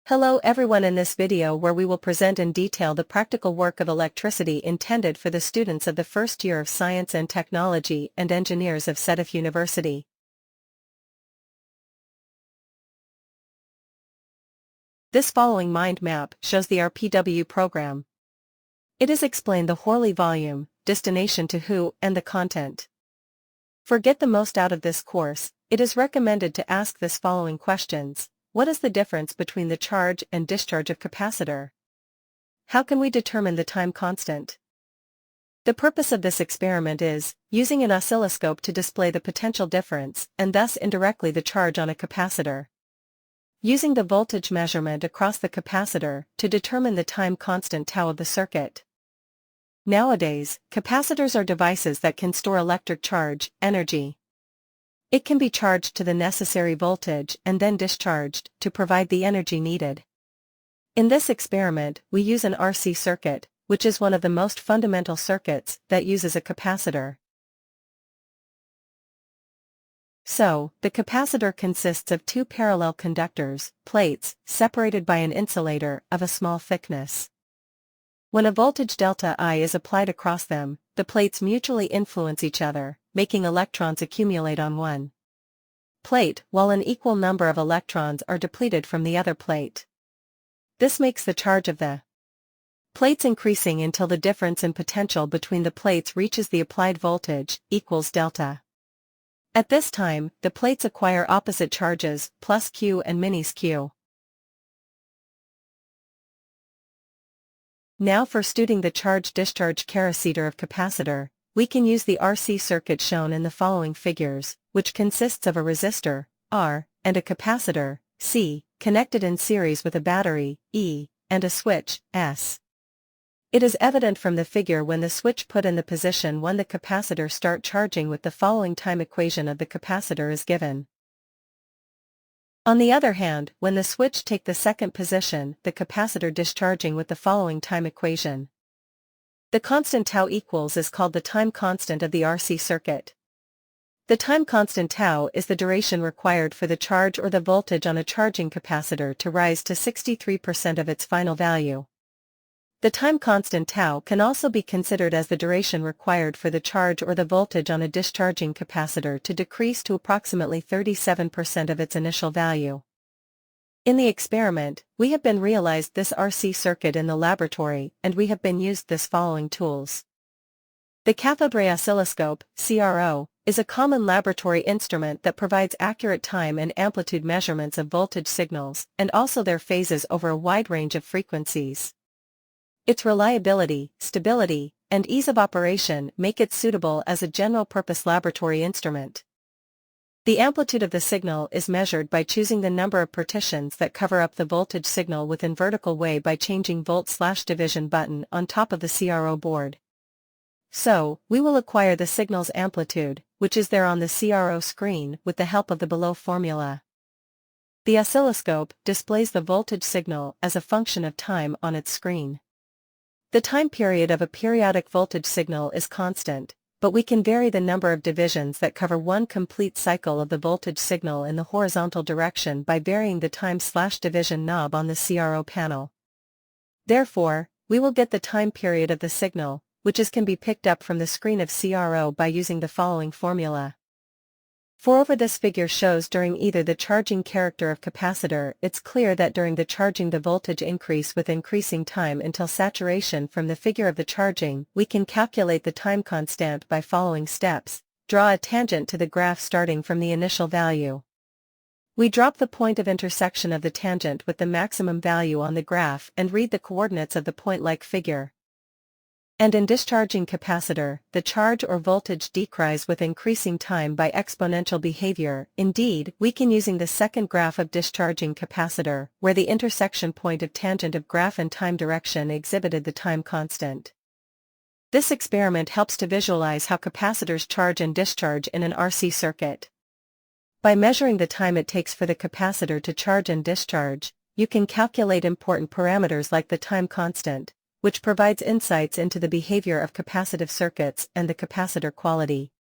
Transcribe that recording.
Hello everyone, in this video where we will present in detail the practical work of electricity intended for the students of the first year of Science and Technology and Engineers of Sétif University. This following mind map shows the RPW program. It is explained the Horley volume, destination to who, and the content. For get the most out of this course, it is recommended to ask this following questions. What is the difference between the charge and discharge of capacitor? How can we determine the time constant? The purpose of this experiment is, using an oscilloscope to display the potential difference and thus indirectly the charge on a capacitor. Using the voltage measurement across the capacitor to determine the time constant tau of the circuit. Nowadays, capacitors are devices that can store electric charge, energy. It can be charged to the necessary voltage and then discharged to provide the energy needed. In this experiment, we use an RC circuit, which is one of the most fundamental circuits that uses a capacitor. So, the capacitor consists of two parallel conductors, plates, separated by an insulator of a small thickness. When a voltage delta I is applied across them, the plates mutually influence each other, making electrons accumulate on one plate, while an equal number of electrons are depleted from the other plate. This makes the charge of the plates increasing until the difference in potential between the plates reaches the applied voltage, equals delta. At this time, the plates acquire opposite charges, plus Q and minus Q. Now for studying the charge-discharge capacitor of capacitor, we can use the RC circuit shown in the following figures, which consists of a resistor, R, and a capacitor, C, connected in series with a battery, E, and a switch, S. It is evident from the figure when the switch put in the position 1 the capacitor start charging with the following time equation of the capacitor is given. On the other hand, when the switch take the second position, the capacitor discharging with the following time equation. The constant tau equals is called the time constant of the RC circuit. The time constant tau is the duration required for the charge or the voltage on a charging capacitor to rise to 63% of its final value. The time constant tau can also be considered as the duration required for the charge or the voltage on a discharging capacitor to decrease to approximately 37% of its initial value. In the experiment, we have been realized this RC circuit in the laboratory and we have been used this following tools. The cathode ray oscilloscope, CRO, is a common laboratory instrument that provides accurate time and amplitude measurements of voltage signals and also their phases over a wide range of frequencies. Its reliability, stability, and ease of operation make it suitable as a general-purpose laboratory instrument. The amplitude of the signal is measured by choosing the number of partitions that cover up the voltage signal within vertical way by changing volt/division button on top of the CRO board. So, we will acquire the signal's amplitude, which is there on the CRO screen, with the help of the below formula. The oscilloscope displays the voltage signal as a function of time on its screen. The time period of a periodic voltage signal is constant, but we can vary the number of divisions that cover one complete cycle of the voltage signal in the horizontal direction by varying the time/division knob on the CRO panel. Therefore, we will get the time period of the signal, which can be picked up from the screen of CRO by using the following formula. For this figure shows during either the charging character of capacitor, it's clear that during the charging the voltage increase with increasing time until saturation. From the figure of the charging, we can calculate the time constant by following steps. Draw a tangent to the graph starting from the initial value. We drop the point of intersection of the tangent with the maximum value on the graph and read the coordinates of the point-like figure. And in discharging capacitor, the charge or voltage decreases with increasing time by exponential behavior. Indeed, we can using the second graph of discharging capacitor, where the intersection point of tangent of graph and time direction exhibited the time constant. This experiment helps to visualize how capacitors charge and discharge in an RC circuit. By measuring the time it takes for the capacitor to charge and discharge, you can calculate important parameters like the time constant, which provides insights into the behavior of capacitive circuits and the capacitor quality.